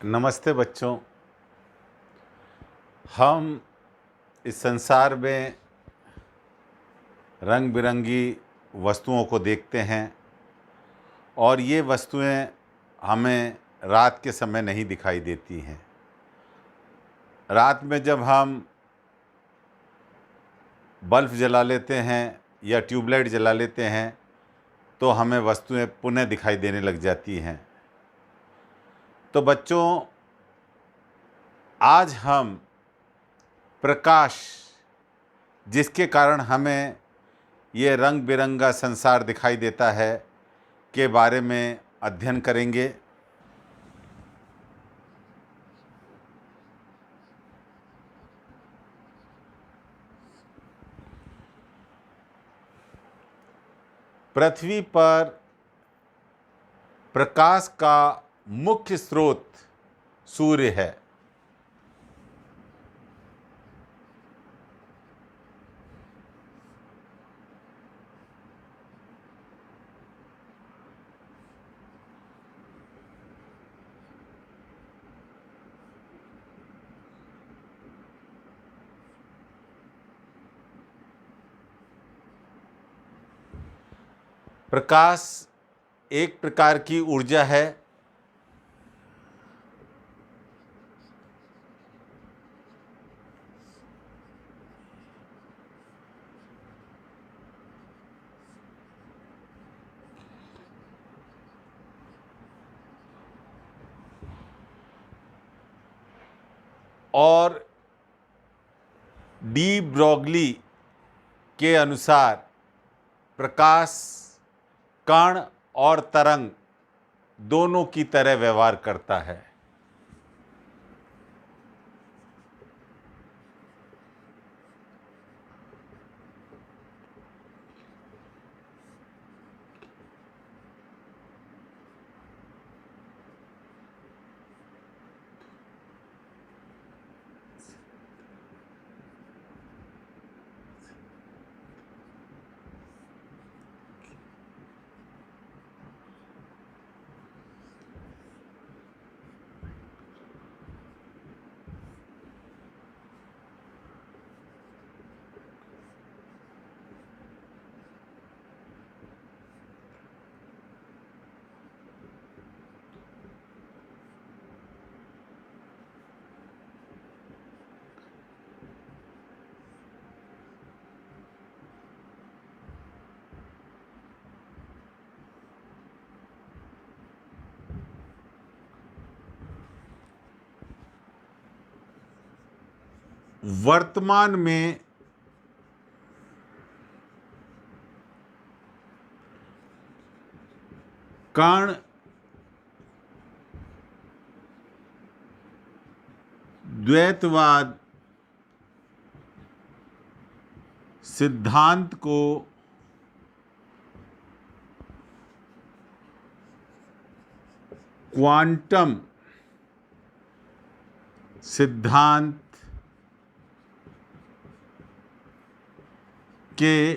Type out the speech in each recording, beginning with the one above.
नमस्ते बच्चों। हम इस संसार में रंग बिरंगी वस्तुओं को देखते हैं और ये वस्तुएं हमें रात के समय नहीं दिखाई देती हैं। रात में जब हम बल्ब जला लेते हैं या ट्यूबलाइट जला लेते हैं तो हमें वस्तुएं पुनः दिखाई देने लग जाती हैं। तो बच्चों, आज हम प्रकाश, जिसके कारण हमें ये रंग बिरंगा संसार दिखाई देता है, के बारे में अध्ययन करेंगे। पृथ्वी पर प्रकाश का मुख्य स्रोत सूर्य है। प्रकाश एक प्रकार की ऊर्जा है और डी ब्रॉगली के अनुसार प्रकाश कण और तरंग दोनों की तरह व्यवहार करता है। वर्तमान में कण द्वैतवाद सिद्धांत को क्वांटम सिद्धांत के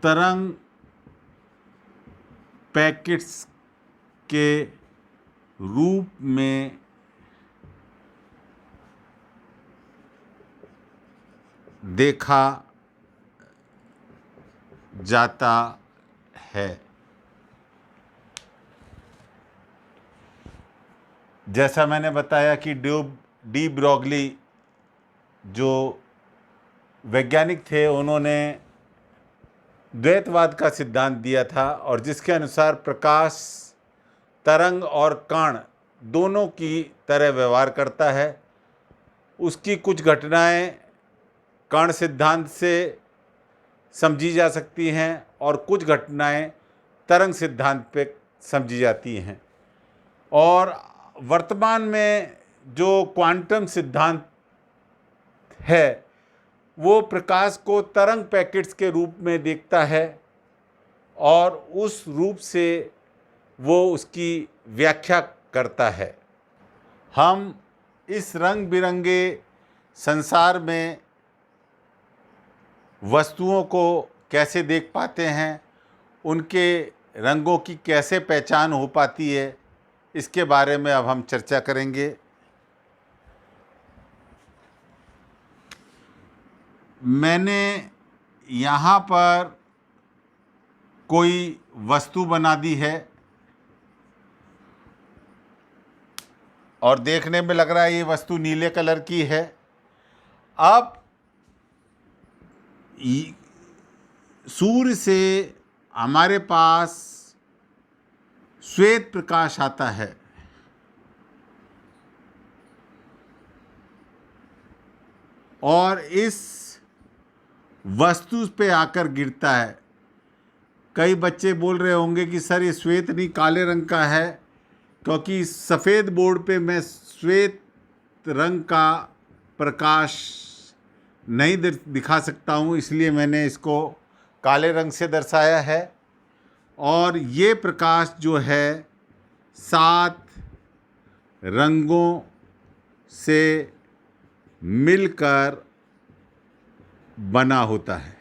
तरंग पैकेट्स के रूप में देखा जाता है। जैसा मैंने बताया कि डी ब्रॉगली जो वैज्ञानिक थे, उन्होंने द्वैतवाद का सिद्धांत दिया था और जिसके अनुसार प्रकाश तरंग और कण दोनों की तरह व्यवहार करता है। उसकी कुछ घटनाएं कण सिद्धांत से समझी जा सकती हैं और कुछ घटनाएं तरंग सिद्धांत पे समझी जाती हैं। और वर्तमान में जो क्वांटम सिद्धांत है वो प्रकाश को तरंग पैकेट्स के रूप में देखता है और उस रूप से वो उसकी व्याख्या करता है। हम इस रंग बिरंगे संसार में वस्तुओं को कैसे देख पाते हैं, उनके रंगों की कैसे पहचान हो पाती है, इसके बारे में अब हम चर्चा करेंगे। मैंने यहाँ पर कोई वस्तु बना दी है और देखने में लग रहा है ये वस्तु नीले कलर की है। अब सूर्य से हमारे पास श्वेत प्रकाश आता है और इस वस्तु पे आकर गिरता है। कई बच्चे बोल रहे होंगे कि सर ये श्वेत नहीं काले रंग का है, क्योंकि सफ़ेद बोर्ड पे मैं श्वेत रंग का प्रकाश नहीं दिखा सकता हूँ, इसलिए मैंने इसको काले रंग से दर्शाया है। और ये प्रकाश जो है 7 रंगों से मिलकर बना होता है।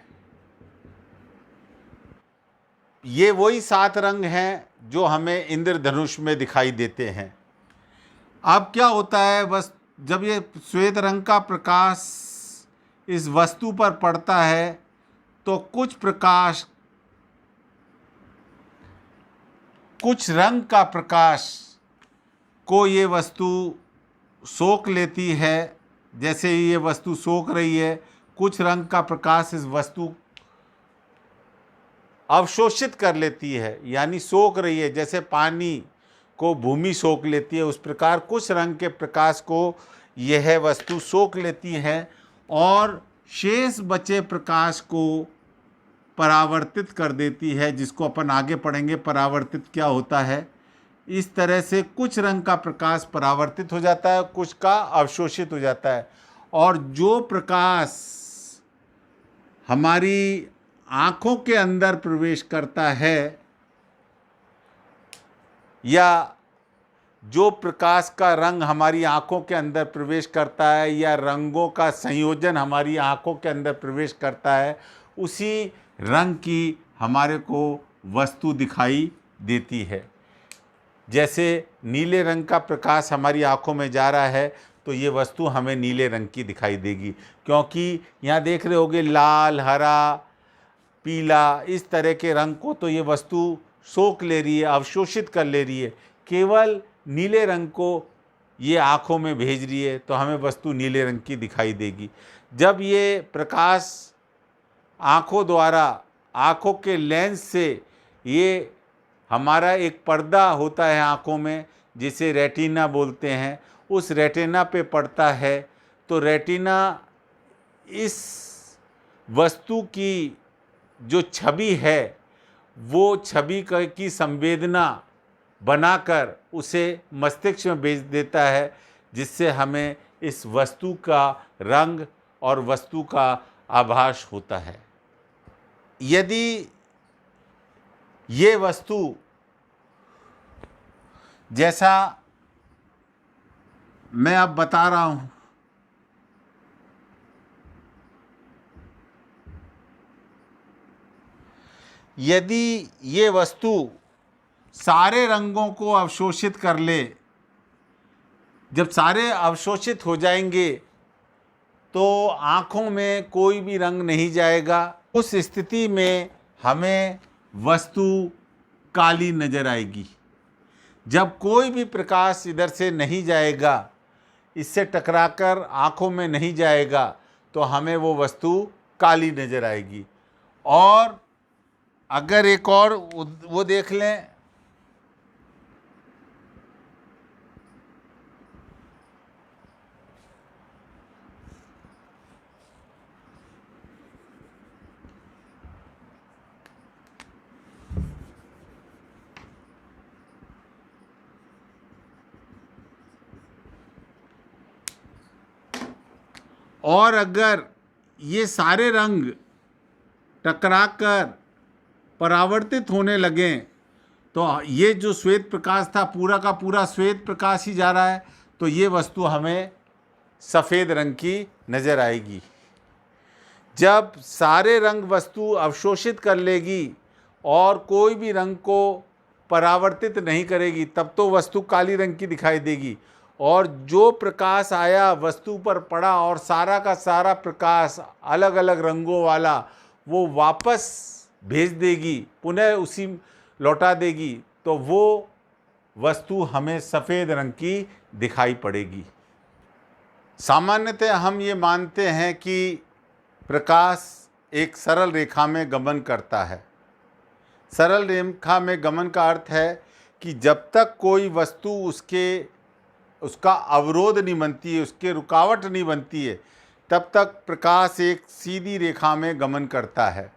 ये वही 7 रंग हैं जो हमें इंद्रधनुष में दिखाई देते हैं। अब क्या होता है, बस जब ये श्वेत रंग का प्रकाश इस वस्तु पर पड़ता है तो कुछ रंग का प्रकाश को ये वस्तु सोख लेती है। जैसे ये वस्तु सोख रही है, कुछ रंग का प्रकाश इस वस्तु अवशोषित कर लेती है, यानी सोख रही है। जैसे पानी को भूमि सोख लेती है, उस प्रकार कुछ रंग के प्रकाश को यह वस्तु सोख लेती है और शेष बचे प्रकाश को परावर्तित कर देती है, जिसको अपन आगे पढ़ेंगे परावर्तित क्या होता है। इस तरह से कुछ रंग का प्रकाश परावर्तित हो जाता है, कुछ का अवशोषित हो जाता है। और जो प्रकाश हमारी आँखों के अंदर प्रवेश करता है या जो प्रकाश का रंग हमारी आँखों के अंदर प्रवेश करता है या रंगों का संयोजन हमारी आँखों के अंदर प्रवेश करता है, उसी रंग की हमारे को वस्तु दिखाई देती है। जैसे नीले रंग का प्रकाश हमारी आँखों में जा रहा है तो ये वस्तु हमें नीले रंग की दिखाई देगी, क्योंकि यहाँ देख रहे होगे लाल, हरा, पीला, इस तरह के रंग को तो ये वस्तु सोख ले रही है, अवशोषित कर ले रही है। केवल नीले रंग को ये आँखों में भेज रही है तो हमें वस्तु नीले रंग की दिखाई देगी। जब ये प्रकाश आँखों द्वारा, आँखों के लेंस से, ये हमारा एक पर्दा होता है आँखों में जिसे रेटिना बोलते हैं, उस रेटिना पे पड़ता है तो रेटिना इस वस्तु की जो छवि है वो छवि की संवेदना बनाकर उसे मस्तिष्क में भेज देता है, जिससे हमें इस वस्तु का रंग और वस्तु का आभास होता है। यदि ये वस्तु जैसा मैं अब बता रहा हूँ, यदि ये वस्तु सारे रंगों को अवशोषित कर ले, जब सारे अवशोषित हो जाएंगे तो आँखों में कोई भी रंग नहीं जाएगा। उस स्थिति में हमें वस्तु काली नज़र आएगी। जब कोई भी प्रकाश इधर से नहीं जाएगा, इससे टकराकर आँखों में नहीं जाएगा, तो हमें वो वस्तु काली नज़र आएगी। और अगर एक और वो देख लें, और अगर ये सारे रंग टकराकर परावर्तित होने लगें तो ये जो श्वेत प्रकाश था पूरा का पूरा श्वेत प्रकाश ही जा रहा है, तो ये वस्तु हमें सफ़ेद रंग की नज़र आएगी। जब सारे रंग वस्तु अवशोषित कर लेगी और कोई भी रंग को परावर्तित नहीं करेगी, तब तो वस्तु काली रंग की दिखाई देगी। और जो प्रकाश आया वस्तु पर पड़ा और सारा का सारा प्रकाश अलग अलग रंगों वाला वो वापस भेज देगी, पुनः उसी लौटा देगी, तो वो वस्तु हमें सफ़ेद रंग की दिखाई पड़ेगी। सामान्यतः हम ये मानते हैं कि प्रकाश एक सरल रेखा में गमन करता है। सरल रेखा में गमन का अर्थ है कि जब तक कोई वस्तु उसका अवरोध नहीं बनती है, उसके रुकावट नहीं बनती है, तब तक प्रकाश एक सीधी रेखा में गमन करता है।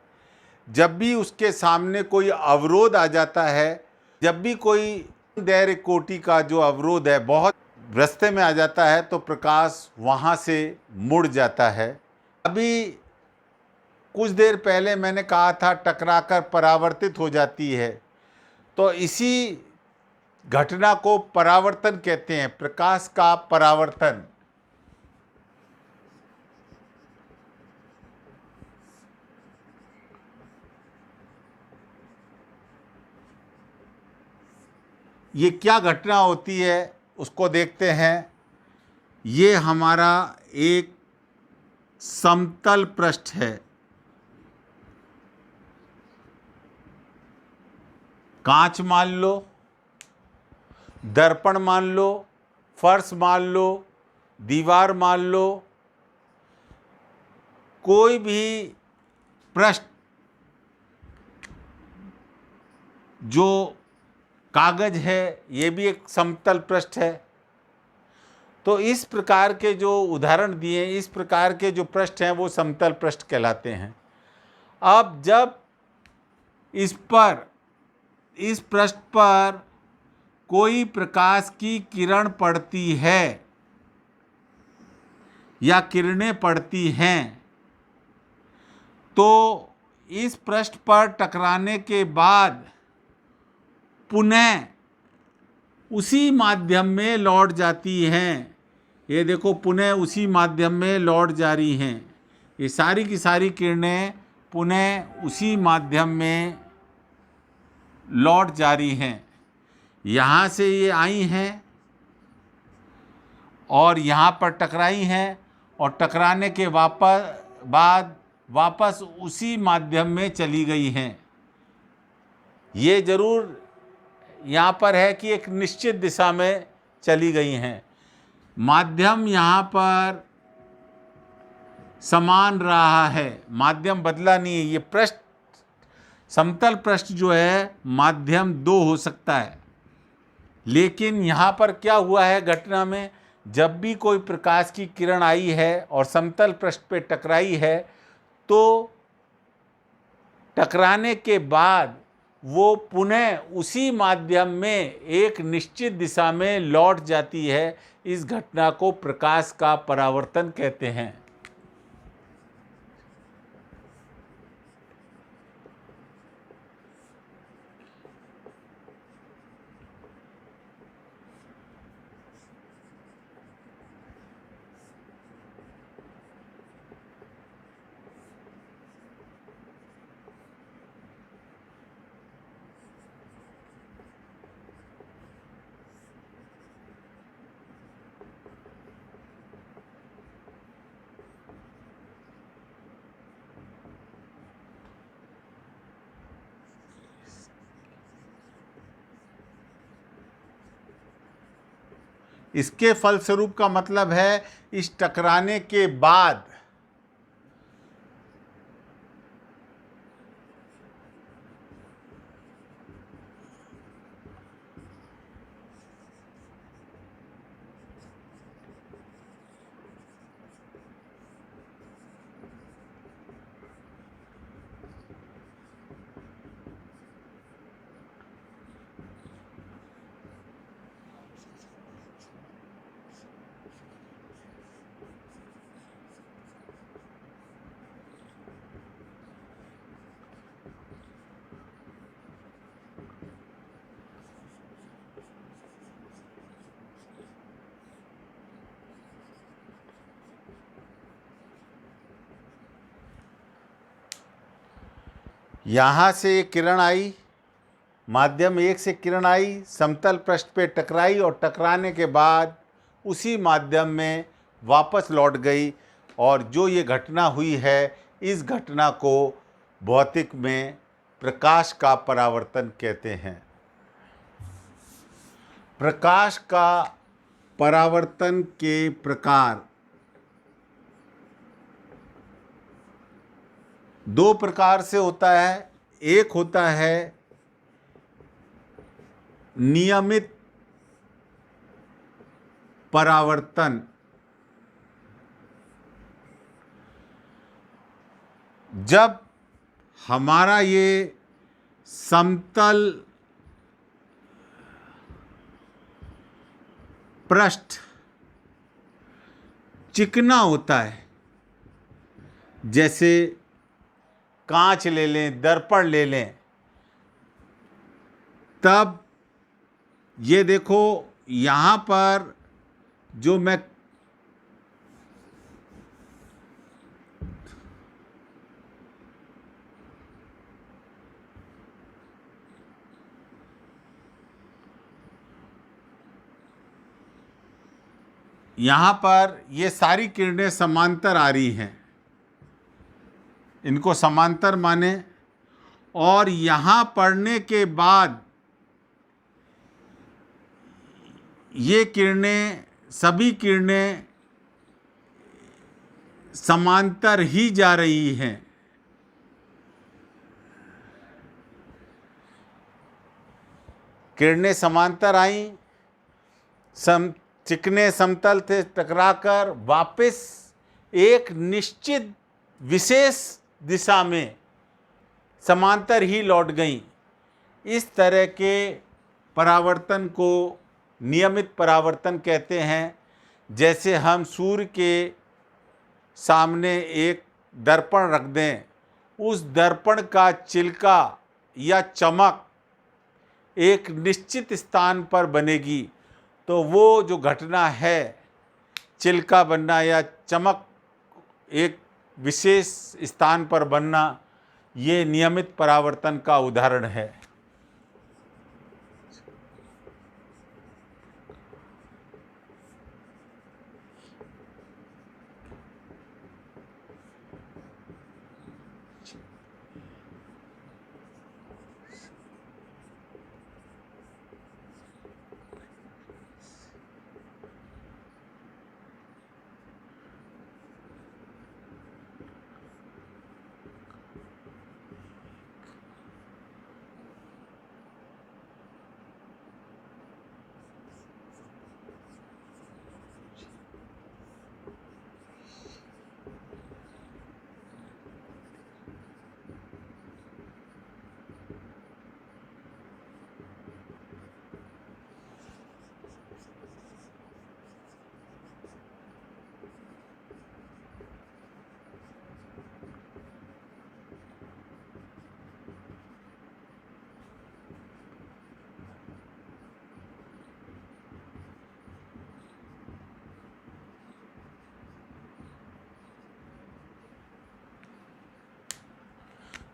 जब भी उसके सामने कोई अवरोध आ जाता है, जब भी कोई दैर्घ्य कोटि का जो अवरोध है बहुत रास्ते में आ जाता है, तो प्रकाश वहाँ से मुड़ जाता है। अभी कुछ देर पहले मैंने कहा था टकराकर परावर्तित हो जाती है, तो इसी घटना को परावर्तन कहते हैं, प्रकाश का परावर्तन। ये क्या घटना होती है उसको देखते हैं। ये हमारा एक समतल पृष्ठ है, कांच मान लो, दर्पण मान लो, फर्श मान लो, दीवार मान लो, कोई भी पृष्ठ जो कागज है ये भी एक समतल पृष्ठ है। तो इस प्रकार के जो उदाहरण दिए, इस प्रकार के जो पृष्ठ हैं वो समतल पृष्ठ कहलाते हैं। अब जब इस पृष्ठ पर कोई प्रकाश की किरण पड़ती है या किरणें पड़ती हैं, तो इस पृष्ठ पर टकराने के बाद पुनः उसी माध्यम में लौट जाती हैं। ये देखो, पुनः उसी माध्यम में लौट जा रही हैं। ये सारी की सारी किरणें पुनः उसी माध्यम में लौट जा रही हैं। यहाँ से ये आई हैं और यहाँ पर टकराई हैं, और टकराने के बाद वापस उसी माध्यम में चली गई हैं। ये ज़रूर यहाँ पर है कि एक निश्चित दिशा में चली गई हैं। माध्यम यहाँ पर समान रहा है, माध्यम बदला नहीं है। ये पृष्ठ, समतल पृष्ठ जो है, माध्यम दो हो सकता है, लेकिन यहाँ पर क्या हुआ है घटना में, जब भी कोई प्रकाश की किरण आई है और समतल पृष्ठ पे टकराई है, तो टकराने के बाद वो पुनः उसी माध्यम में एक निश्चित दिशा में लौट जाती है। इस घटना को प्रकाश का परावर्तन कहते हैं। इसके फलस्वरूप का मतलब है, इस टकराने के बाद यहाँ से एक किरण आई, माध्यम 1 से किरण आई, समतल पृष्ठ पे टकराई और टकराने के बाद उसी माध्यम में वापस लौट गई। और जो ये घटना हुई है, इस घटना को भौतिक में प्रकाश का परावर्तन कहते हैं। प्रकाश का परावर्तन के प्रकार 2 प्रकार से होता है। एक होता है नियमित परावर्तन। जब हमारा ये समतल पृष्ठ चिकना होता है, जैसे कांच ले लें, दर्पण ले लें, तब ये देखो यहाँ पर जो मैं यहाँ पर ये सारी किरणें समांतर आ रही हैं, इनको समांतर माने। और यहाँ पड़ने के बाद ये किरणें, सभी किरणें समांतर ही जा रही हैं। किरणें समांतर आईं, चिकने समतल से टकराकर वापस एक निश्चित विशेष दिशा में समांतर ही लौट गईं। इस तरह के परावर्तन को नियमित परावर्तन कहते हैं। जैसे हम सूर्य के सामने एक दर्पण रख दें, उस दर्पण का चिल्का या चमक एक निश्चित स्थान पर बनेगी, तो वो जो घटना है, चिल्का बनना या चमक एक विशेष स्थान पर बनना, ये नियमित परावर्तन का उदाहरण है।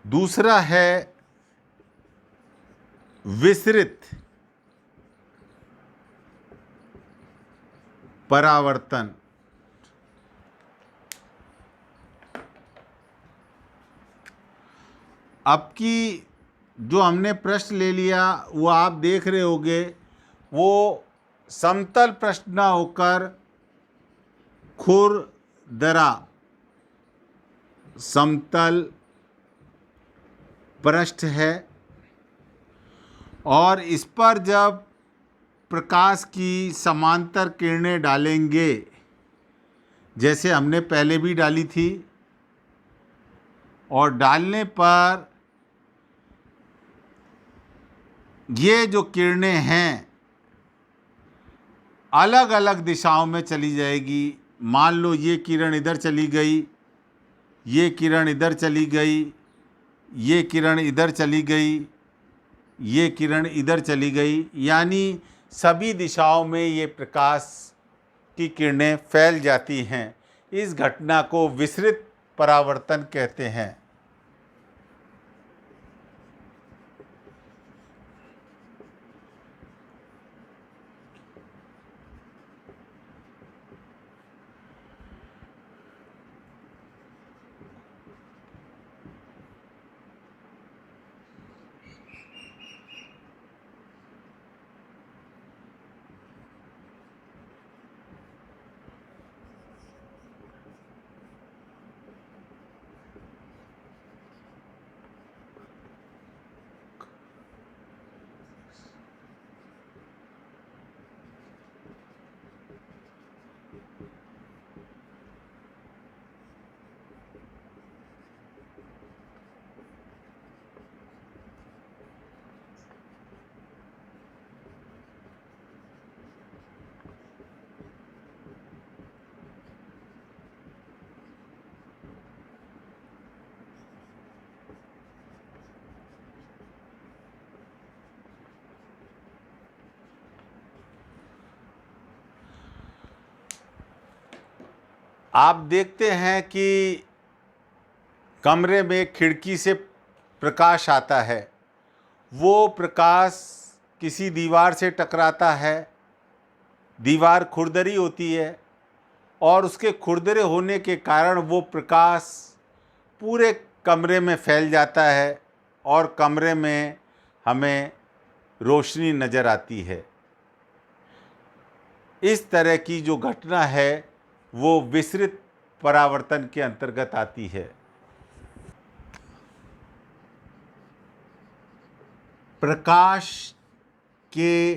दूसरा है विसरित परावर्तन। अब की जो हमने प्रश्न ले लिया वो आप देख रहे होंगे, वो समतल प्रश्न ना होकर खुरदरा समतल पृष्ठ है। और इस पर जब प्रकाश की समांतर किरणें डालेंगे, जैसे हमने पहले भी डाली थी, और डालने पर ये जो किरणें हैं अलग अलग दिशाओं में चली जाएगी। मान लो ये किरण इधर चली गई, ये किरण इधर चली गई, ये किरण इधर चली गई, ये किरण इधर चली गई, यानी सभी दिशाओं में ये प्रकाश की किरणें फैल जाती हैं। इस घटना को विसरित परावर्तन कहते हैं। आप देखते हैं कि कमरे में खिड़की से प्रकाश आता है, वो प्रकाश किसी दीवार से टकराता है, दीवार खुरदरी होती है और उसके खुरदरे होने के कारण वो प्रकाश पूरे कमरे में फैल जाता है और कमरे में हमें रोशनी नज़र आती है। इस तरह की जो घटना है वो विसरित परावर्तन के अंतर्गत आती है। प्रकाश के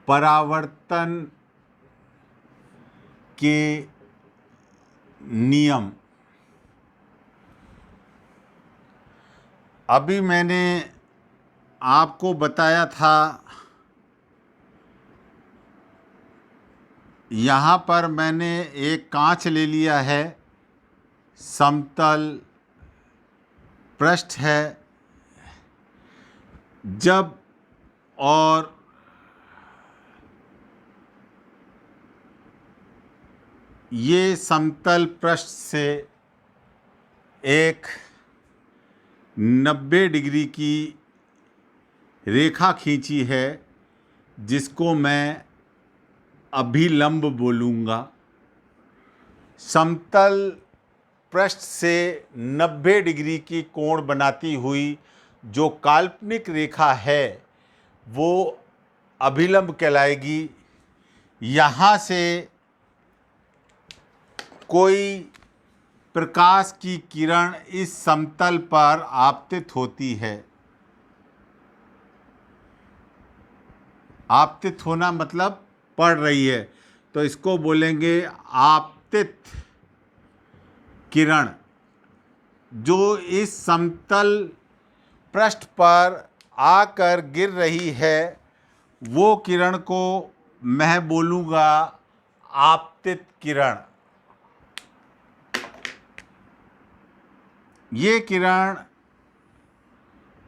परावर्तन के नियम। अभी मैंने आपको बताया था, यहाँ पर मैंने एक कांच ले लिया है, समतल पृष्ठ है, जब और ये समतल पृष्ठ से एक 90 डिग्री की रेखा खींची है जिसको मैं अभिलंब बोलूँगा। समतल पृष्ठ से 90 डिग्री की कोण बनाती हुई जो काल्पनिक रेखा है वो अभिलंब कहलाएगी। यहाँ से कोई प्रकाश की किरण इस समतल पर आपतित होती है। आपतित होना मतलब पड़ रही है, तो इसको बोलेंगे आपतित किरण। जो इस समतल पृष्ठ पर आकर गिर रही है वो किरण को मैं बोलूँगा आपतित किरण। ये किरण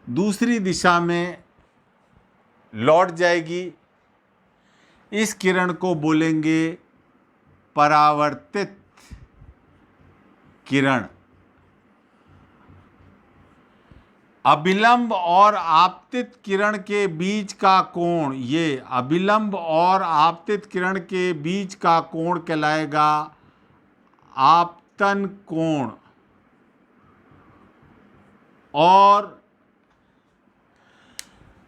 दूसरी दिशा में लौट जाएगी। इस किरण को बोलेंगे परावर्तित किरण। अभिलंब और आपतित किरण के बीच का कोण, ये अभिलंब और आपतित किरण के बीच का कोण कहलाएगा आपतन कोण। और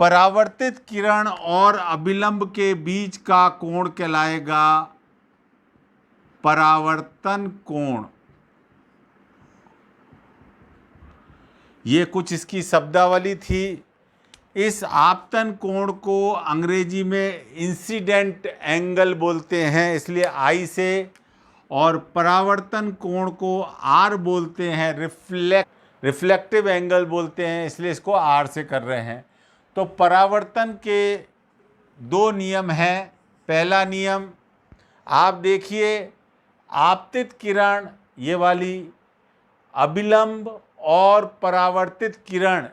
परावर्तित किरण और अभिलंब के बीच का कोण कहलाएगा परावर्तन कोण। ये कुछ इसकी शब्दावली थी। इस आपतन कोण को अंग्रेजी में इंसिडेंट एंगल बोलते हैं, इसलिए आई से, और परावर्तन कोण को आर बोलते हैं, रिफ्लेक्टिव एंगल बोलते हैं, इसलिए इसको आर से कर रहे हैं। तो परावर्तन के दो नियम हैं। पहला नियम आप देखिए, आपतित किरण ये वाली, अभिलंब और परावर्तित किरण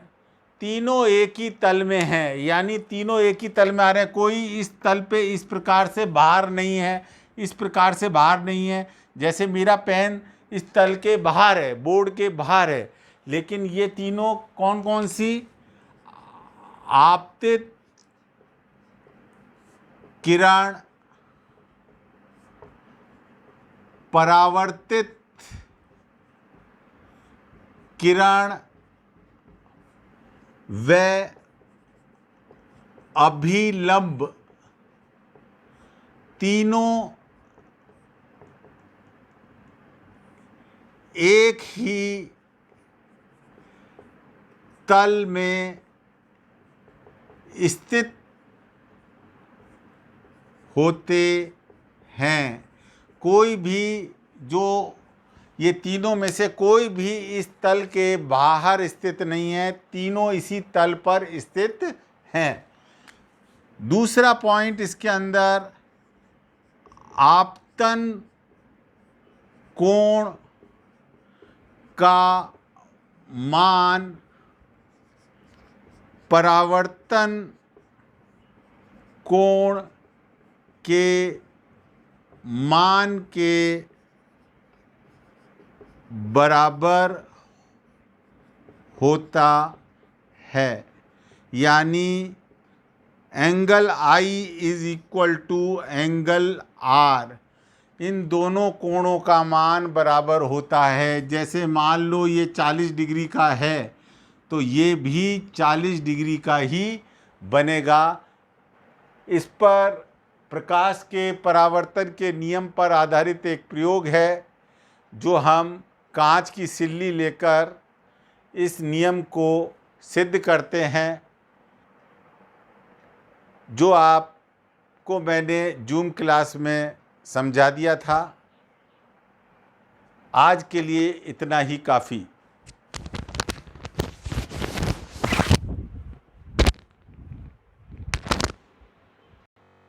तीनों एक ही तल में हैं, यानी तीनों एक ही तल में आ रहे हैं। कोई इस तल पे इस प्रकार से बाहर नहीं है, इस प्रकार से बाहर नहीं है। जैसे मेरा पेन इस तल के बाहर है, बोर्ड के बाहर है, लेकिन ये तीनों कौन कौन सी, आपतित किरण, परावर्तित किरण व अभिलंब, तीनों एक ही तल में स्थित होते हैं। कोई भी, जो ये तीनों में से कोई भी इस तल के बाहर स्थित नहीं है, तीनों इसी तल पर स्थित हैं। दूसरा पॉइंट इसके अंदर, आपतन कोण का मान परावर्तन कोण के मान के बराबर होता है, यानी angle I is equal to angle R, इन दोनों कोणों का मान बराबर होता है। जैसे मान लो ये 40 डिग्री का है तो ये भी 40 डिग्री का ही बनेगा। इस पर प्रकाश के परावर्तन के नियम पर आधारित एक प्रयोग है जो हम कांच की सिल्ली लेकर इस नियम को सिद्ध करते हैं, जो आपको मैंने जूम क्लास में समझा दिया था। आज के लिए इतना ही काफ़ी।